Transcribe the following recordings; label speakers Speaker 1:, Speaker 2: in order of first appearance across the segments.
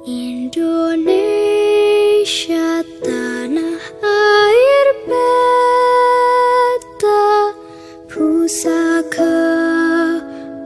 Speaker 1: Indonesia tanah air beta, pusaka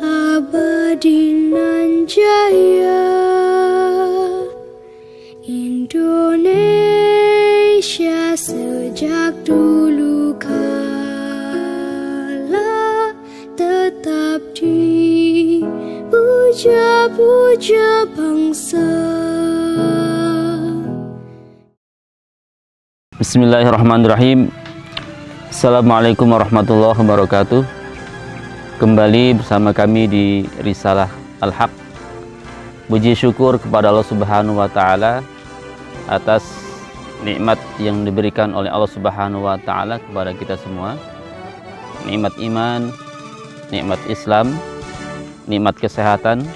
Speaker 1: abadi nan jaya. Indonesia sejak dulu kala tetap dipuja-puja bangsa.
Speaker 2: Bismillahirrahmanirrahim. Assalamualaikum warahmatullahi wabarakatuh. Kembali bersama kami di Risalah Al-Haq. Puji syukur kepada Allah Subhanahu wa Ta'ala atas nikmat yang diberikan oleh Allah Subhanahu wa Ta'ala kepada kita semua. Nikmat iman, nikmat Islam, nikmat kesehatan,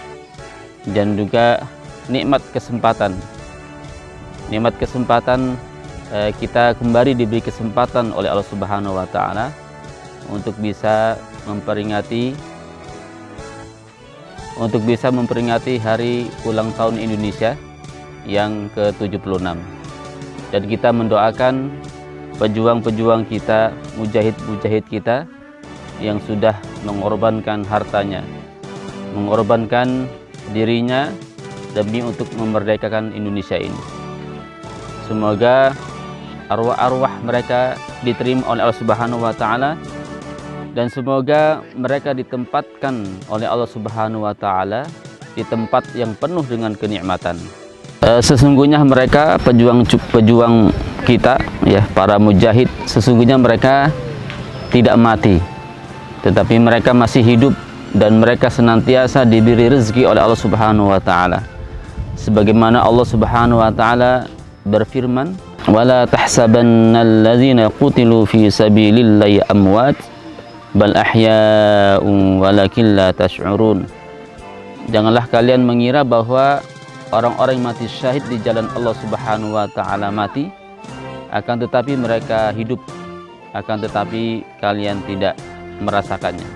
Speaker 2: dan juga nikmat kesempatan. Nikmat kesempatan, kita kembali diberi kesempatan oleh Allah Subhanahu wa Ta'ala untuk bisa memperingati hari ulang tahun Indonesia yang ke-76. Dan kita mendoakan pejuang-pejuang kita, mujahid-mujahid kita yang sudah mengorbankan hartanya, mengorbankan dirinya demi untuk memerdekakan Indonesia ini. Semoga arwah-arwah mereka diterima oleh Allah Subhanahu wa Ta'ala, dan semoga mereka ditempatkan oleh Allah Subhanahu wa Ta'ala di tempat yang penuh dengan kenikmatan. Sesungguhnya mereka pejuang kita, ya, para mujahid, sesungguhnya mereka tidak mati, tetapi mereka masih hidup dan mereka senantiasa diberi rezeki oleh Allah Subhanahu wa Ta'ala. Sebagaimana Allah Subhanahu wa Ta'ala berfirman, "Wala tahsabannal ladzina qutilu fi sabilillahi amwat bal ahya'un walakin la tash'urun." Janganlah kalian mengira bahwa orang-orang yang mati syahid di jalan Allah Subhanahu wa Ta'ala mati, akan tetapi mereka hidup, akan tetapi kalian tidak merasakannya.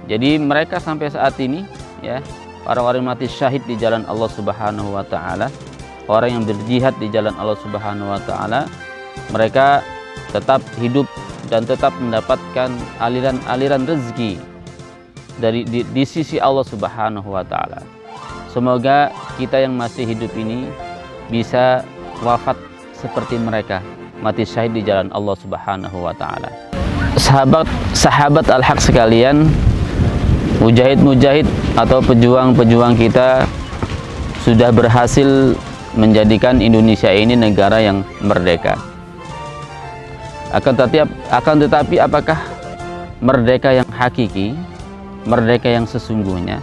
Speaker 2: Jadi mereka sampai saat ini, ya, orang-orang yang mati syahid di jalan Allah Subhanahu wa Ta'ala, orang yang berjihad di jalan Allah Subhanahu wa Ta'ala, mereka tetap hidup dan tetap mendapatkan aliran-aliran rezeki di sisi Allah Subhanahu wa Ta'ala. Semoga kita yang masih hidup ini bisa wafat seperti mereka, mati syahid di jalan Allah Subhanahu wa Ta'ala. Sahabat Al-Haq sekalian, mujahid-mujahid atau pejuang-pejuang kita sudah berhasil menjadikan Indonesia ini negara yang merdeka. Akan tetapi apakah merdeka yang hakiki, merdeka yang sesungguhnya?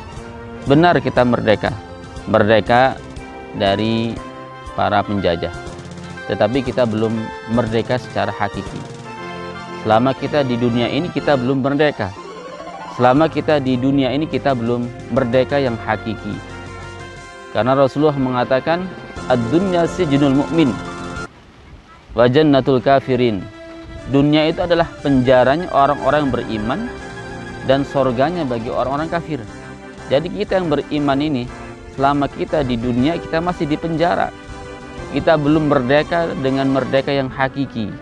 Speaker 2: Benar kita merdeka dari para penjajah, tetapi kita belum merdeka secara hakiki. Selama kita di dunia ini kita belum merdeka. Selama kita di dunia ini kita belum merdeka yang hakiki. Karena Rasulullah mengatakan, "Ad-dunya sijnul mu'min wa jannatul kafirin." Dunia itu adalah penjaranya orang-orang yang beriman dan surganya bagi orang-orang kafir. Jadi kita yang beriman ini, selama kita di dunia kita masih di penjara. Kita belum merdeka dengan merdeka yang hakiki.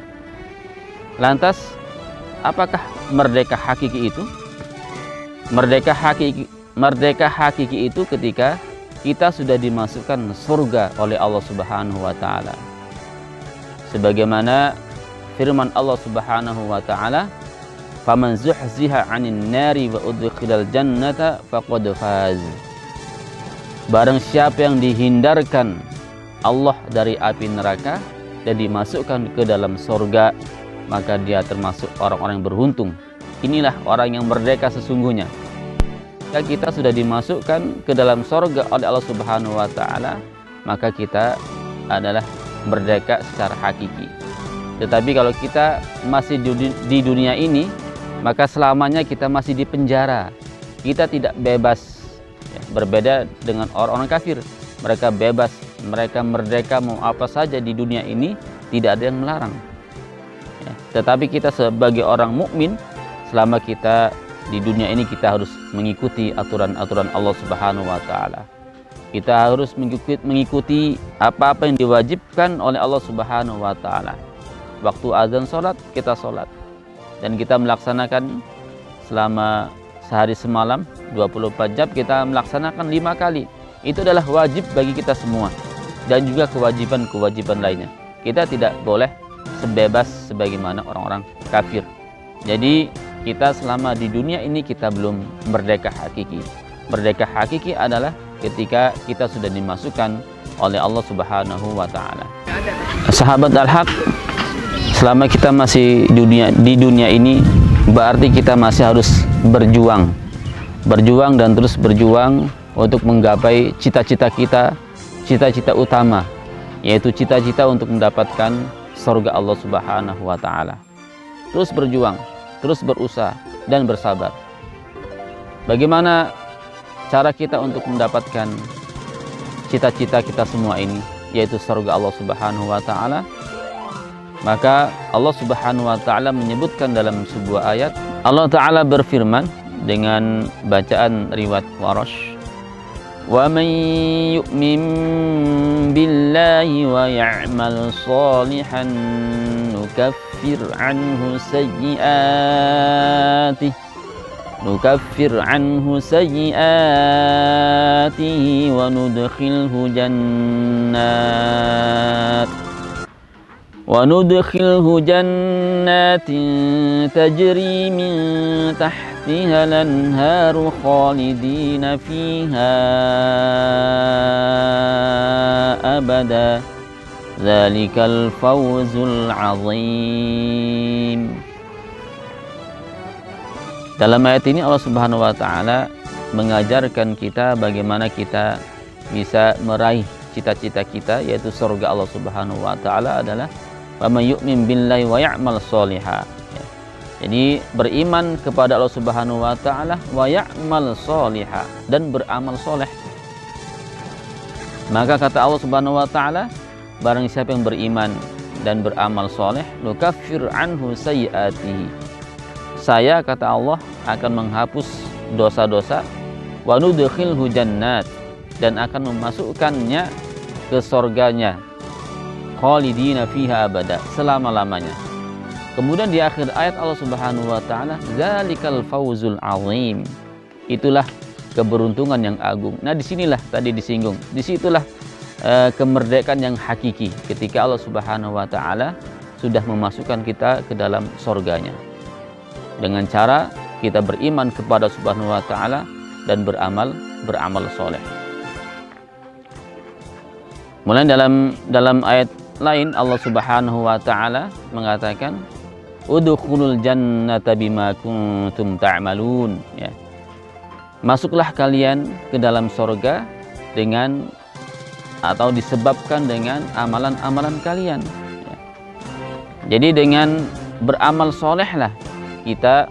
Speaker 2: Lantas, apakah merdeka hakiki itu? Merdeka hakiki itu ketika kita sudah dimasukkan surga oleh Allah Subhanahu wa Ta'ala. Sebagaimana firman Allah Subhanahu wa Ta'ala, "Faman zuhziha 'anil nari wa udkhilal jannata faqad faz." Barang siapa yang dihindarkan Allah dari api neraka dan dimasukkan ke dalam surga, maka dia termasuk orang-orang yang beruntung. Inilah orang yang merdeka sesungguhnya. Jika kita sudah dimasukkan ke dalam surga oleh Allah Subhanahu wa Ta'ala, maka kita adalah merdeka secara hakiki. Tetapi kalau kita masih di dunia ini, maka selamanya kita masih di penjara. Kita tidak bebas, ya, berbeda dengan orang-orang kafir. Mereka bebas, mereka merdeka mau apa saja di dunia ini, tidak ada yang melarang, ya. Tetapi kita sebagai orang mukmin, selama kita di dunia ini kita harus mengikuti aturan-aturan Allah Subhanahu wa Ta'ala. Kita harus mengikuti apa-apa yang diwajibkan oleh Allah Subhanahu wa taala. Waktu azan sholat, kita sholat. Dan kita melaksanakan selama sehari semalam 24 jam, kita melaksanakan 5 kali. Itu adalah wajib bagi kita semua. Dan juga kewajiban-kewajiban lainnya. Kita tidak boleh sebebas sebagaimana orang-orang kafir. Jadi kita selama di dunia ini kita belum merdeka hakiki. Merdeka hakiki adalah ketika kita sudah dimasukkan oleh Allah Subhanahu wa taala. Sahabat Al-Haq, selama kita masih di dunia ini, berarti kita masih harus berjuang dan terus berjuang untuk menggapai cita-cita kita, cita-cita utama, yaitu cita-cita untuk mendapatkan surga Allah Subhanahu wa taala. Terus berjuang, terus berusaha dan bersabar. Bagaimana cara kita untuk mendapatkan cita-cita kita semua ini, yaitu surga Allah Subhanahu wa taala? Maka Allah Subhanahu wa taala menyebutkan dalam sebuah ayat, Allah taala berfirman dengan bacaan riwayat Warash, "Wa man yu'min billahi wa ya'mal shalihan nukaffir anhu sayyi'atihi wa nudkhilhu jannatin tajri min tahtiha al-anharu khalidina fiha abada dzalikal fawzul 'azim." Dalam ayat ini Allah Subhanahu wa taala mengajarkan kita bagaimana kita bisa meraih cita-cita kita, yaitu surga Allah Subhanahu wa taala adalah wa may yu'min billahi wa ya'mal sholiha. Jadi beriman kepada Allah Subhanahu wa taala, wa ya'mal sholiha, dan beramal soleh. Maka kata Allah Subhanahu wa taala, barang siapa yang beriman dan beramal soleh, nukaffir anhu sayyi'atihi, saya, kata Allah, akan menghapus dosa-dosa, wa nudkhilhu jannat, dan akan memasukkannya ke surganya, khalidina fiha abada, selama-lamanya. Kemudian di akhir ayat Allah Subhanahu wa taala, dzalikal fawzul 'azim, itulah keberuntungan yang agung. Nah, disinilah tadi disinggung, disitulah kemerdekaan yang hakiki, ketika Allah Subhanahu wa taala sudah memasukkan kita ke dalam surganya dengan cara kita beriman kepada Subhanahu wa taala dan beramal soleh. Mulai dalam ayat lain Allah Subhanahu wa taala mengatakan, udkhulul jannata bima kuntum ta'malun, ya. Masuklah kalian ke dalam surga dengan atau disebabkan dengan amalan-amalan kalian, ya. Jadi dengan beramal solehlah kita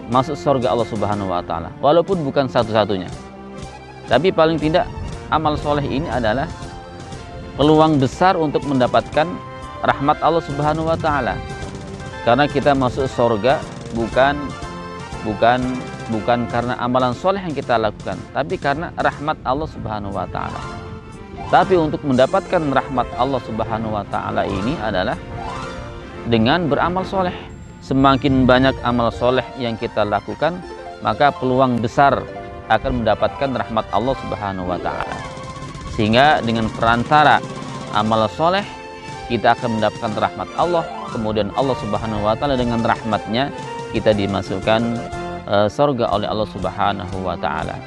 Speaker 2: masuk surga Allah Subhanahu wa taala, walaupun bukan satu-satunya, tapi paling tidak amal soleh ini adalah peluang besar untuk mendapatkan rahmat Allah Subhanahu wa taala. Karena kita masuk surga bukan karena amalan soleh yang kita lakukan, tapi karena rahmat Allah Subhanahu wa taala. Tapi untuk mendapatkan rahmat Allah Subhanahu wa taala ini adalah dengan beramal soleh. Semakin banyak amal soleh yang kita lakukan, maka peluang besar akan mendapatkan rahmat Allah Subhanahu wa taala. Sehingga dengan perantara amal soleh kita akan mendapatkan rahmat Allah, kemudian Allah Subhanahu wa taala dengan rahmatnya kita dimasukkan surga oleh Allah Subhanahu wa taala.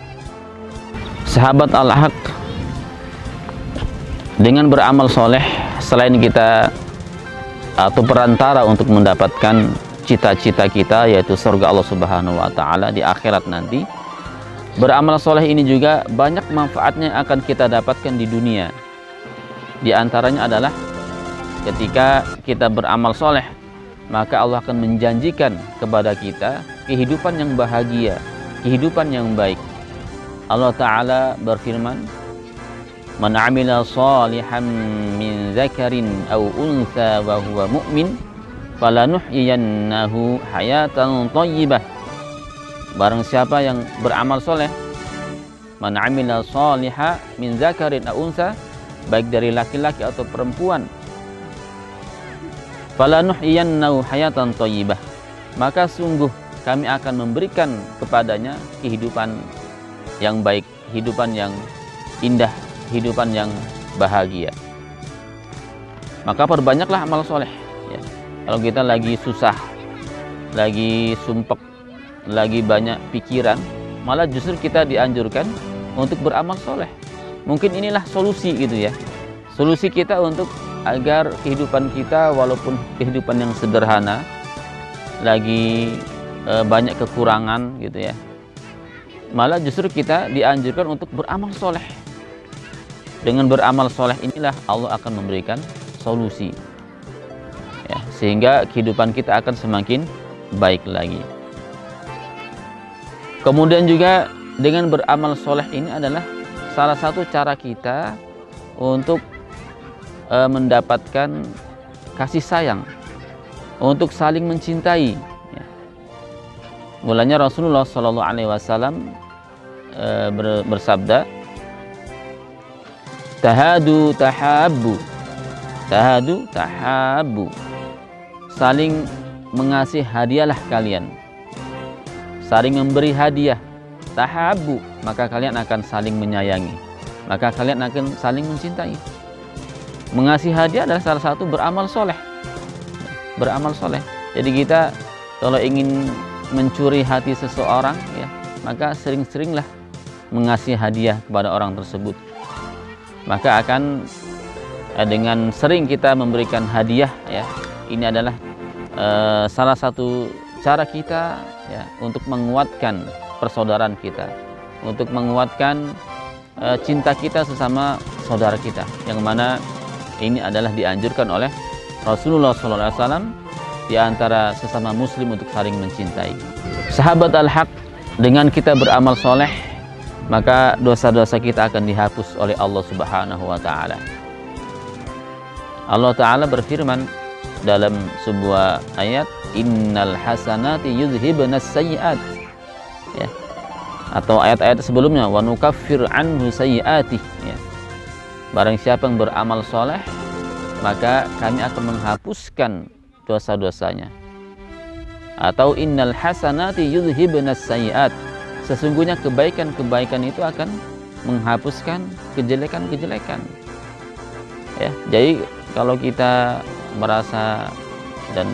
Speaker 2: Sahabat Al-Haq, dengan beramal soleh, selain kita atau perantara untuk mendapatkan cita-cita kita, yaitu surga Allah Subhanahu wa taala di akhirat nanti, beramal soleh ini juga banyak manfaatnya akan kita dapatkan di dunia. Di antaranya adalah ketika kita beramal soleh, maka Allah akan menjanjikan kepada kita kehidupan yang bahagia, kehidupan yang baik. Allah Ta'ala berfirman, "Man 'amila shalihan min dzakarin aw untha wa huwa mu'min, falanuhyiyannahu hayatan thayyibah." Barang siapa yang beramal soleh, man 'amila shaliha min dzakarin aw unsa, baik dari laki-laki atau perempuan, falanuhyiyannahu hayatan thayyibah, maka sungguh kami akan memberikan kepadanya kehidupan yang baik, kehidupan yang indah, kehidupan yang bahagia. Maka perbanyaklah amal soleh ya. Kalau kita lagi susah, lagi sumpek, lagi banyak pikiran, malah justru kita dianjurkan untuk beramal soleh. Mungkin inilah solusi gitu ya, solusi kita untuk agar kehidupan kita, walaupun kehidupan yang sederhana, lagi banyak kekurangan gitu ya, malah justru kita dianjurkan untuk beramal soleh. Dengan beramal soleh inilah Allah akan memberikan solusi ya, sehingga kehidupan kita akan semakin baik lagi. Kemudian juga dengan beramal soleh ini adalah salah satu cara kita untuk mendapatkan kasih sayang, untuk saling mencintai ya. Mulanya Rasulullah SAW bersabda, tahadu tahabbu, tahadu tahabbu, saling mengasih hadiahlah kalian, saling memberi hadiah. Tahabbu, maka kalian akan saling menyayangi, maka kalian akan saling mencintai. Mengasih hadiah adalah salah satu beramal soleh, beramal soleh. Jadi kita kalau ingin mencuri hati seseorang ya, maka sering-seringlah mengasih hadiah kepada orang tersebut. Maka akan dengan sering kita memberikan hadiah ya, ini adalah salah satu cara kita ya untuk menguatkan persaudaraan kita, untuk menguatkan cinta kita sesama saudara kita, yang mana ini adalah dianjurkan oleh Rasulullah SAW di antara sesama muslim untuk saling mencintai. Sahabat al-haq, dengan kita beramal soleh, maka dosa-dosa kita akan dihapus oleh Allah Subhanahu wa Ta'ala. Allah Ta'ala berfirman dalam sebuah ayat, innal hasanati yudhibnas sayyi'at ya. Atau ayat-ayat sebelumnya, wa nukaffir anhu sayyi'atih ya. Barang siapa yang beramal soleh, maka kami akan menghapuskan dosa-dosanya. Atau innal hasanati yudhibnas sayyi'at, sesungguhnya kebaikan-kebaikan itu akan menghapuskan kejelekan-kejelekan ya. Jadi kalau kita merasa dan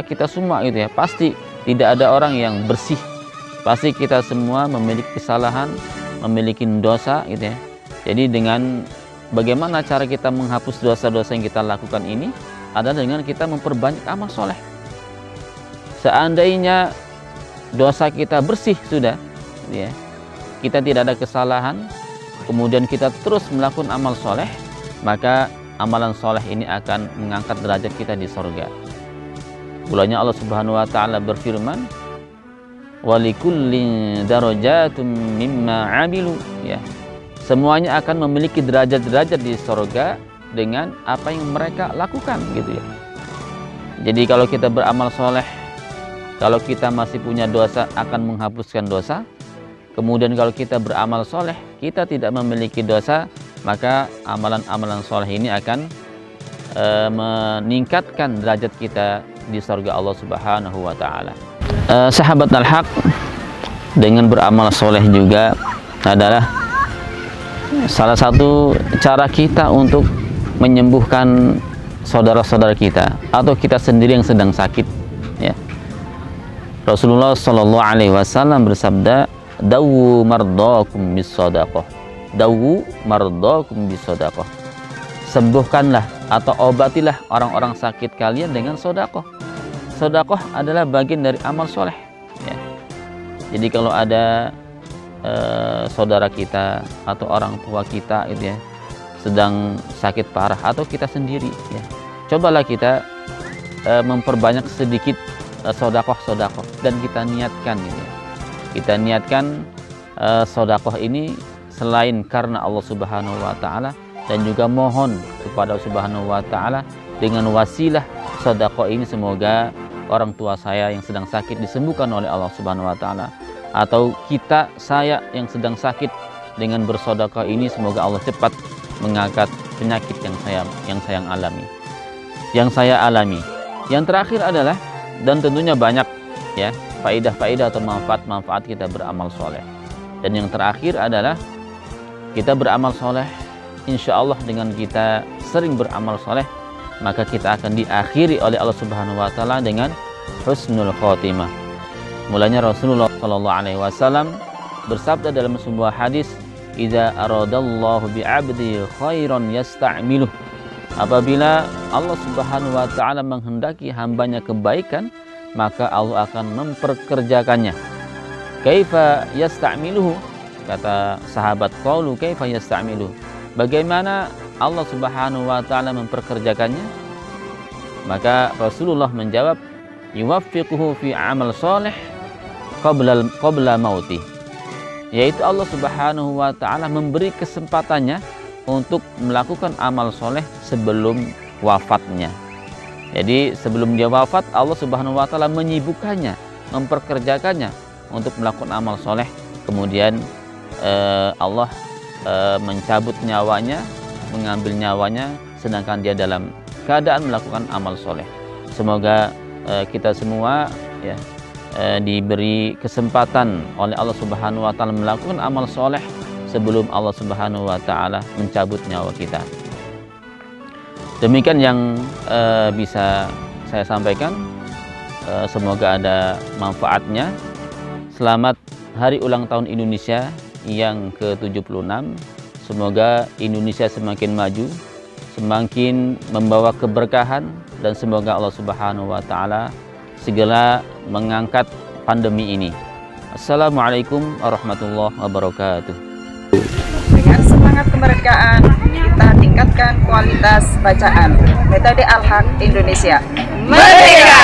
Speaker 2: kita semua gitu ya, pasti tidak ada orang yang bersih, pasti kita semua memiliki kesalahan, memiliki dosa gitu ya. Jadi dengan bagaimana cara kita menghapus dosa-dosa yang kita lakukan ini adalah dengan kita memperbanyak amal soleh. Seandainya dosa kita bersih sudah ya, kita tidak ada kesalahan, kemudian kita terus melakukan amal soleh, maka amalan soleh ini akan mengangkat derajat kita di sorga. Mulanya Allah Subhanahu wa Ta'ala berfirman, walikullin darajatum mimma amilu ya, semuanya akan memiliki derajat-derajat di sorga dengan apa yang mereka lakukan gitu ya. Jadi kalau kita beramal soleh, kalau kita masih punya dosa akan menghapuskan dosa. Kemudian kalau kita beramal soleh, kita tidak memiliki dosa, maka amalan-amalan soleh ini akan meningkatkan derajat kita di surga Allah Subhanahu wa Ta'ala. Sahabat al-haq, dengan beramal soleh juga adalah salah satu cara kita untuk menyembuhkan saudara-saudara kita atau kita sendiri yang sedang sakit ya. Rasulullah SAW bersabda, dawu mardakum bis-shadaqah, dawu mardakum bis-shadaqah, sembuhkanlah atau obatilah orang-orang sakit kalian dengan sedekah. Sedekah adalah bagian dari amal soleh ya. Jadi kalau ada saudara kita atau orang tua kita gitu ya, sedang sakit parah atau kita sendiri ya, cobalah kita memperbanyak sedikit sedekah dan kita niatkan gitu ya. Kita niatkan sedekah ini selain karena Allah Subhanahu wa Ta'ala, dan juga mohon kepada Allah Subhanahu wa Ta'ala dengan wasilah sedekah ini semoga orang tua saya yang sedang sakit disembuhkan oleh Allah Subhanahu wa Ta'ala, atau saya yang sedang sakit, dengan bersedekah ini semoga Allah cepat mengangkat penyakit yang saya alami. Yang terakhir adalah, dan tentunya banyak ya faidah-faidah atau manfaat-manfaat kita beramal soleh. Dan yang terakhir adalah kita beramal soleh, insya Allah dengan kita sering beramal soleh, maka kita akan diakhiri oleh Allah Subhanahu Wa Taala dengan husnul khotimah. Mulanya Rasulullah SAW bersabda dalam sebuah hadis, "Idza aradallahu bi'abdi khairan yasta'miluh." Apabila Allah Subhanahu Wa Taala menghendaki hambanya kebaikan, maka Allah akan memperkerjakannya. Kaifa yasta'miluhu? Kata sahabat, qalu kaifa yasta'miluhu? Bagaimana Allah Subhanahu Wa Taala memperkerjakannya? Maka Rasulullah menjawab, yuwaffiquhu fi amal soleh qabla mauti. Yaitu Allah Subhanahu Wa Taala memberi kesempatannya untuk melakukan amal soleh sebelum wafatnya. Jadi sebelum dia wafat, Allah Subhanahu Wa Taala menyibukkannya, memperkerjakannya untuk melakukan amal soleh. Kemudian Allah mencabut nyawanya, mengambil nyawanya, sedangkan dia dalam keadaan melakukan amal soleh. Semoga kita semua ya diberi kesempatan oleh Allah Subhanahu Wa Taala melakukan amal soleh sebelum Allah Subhanahu Wa Taala mencabut nyawa kita. Demikian yang bisa saya sampaikan. Semoga ada manfaatnya. Selamat Hari Ulang Tahun Indonesia yang ke-76. Semoga Indonesia semakin maju, semakin membawa keberkahan, dan semoga Allah Subhanahu Wa Taala segera mengangkat pandemi ini. Assalamualaikum warahmatullahi wabarakatuh.
Speaker 3: Dengan semangat kemerdekaan, kita tingkatkan kualitas bacaan. Metode Al-Haq Indonesia. Merdeka!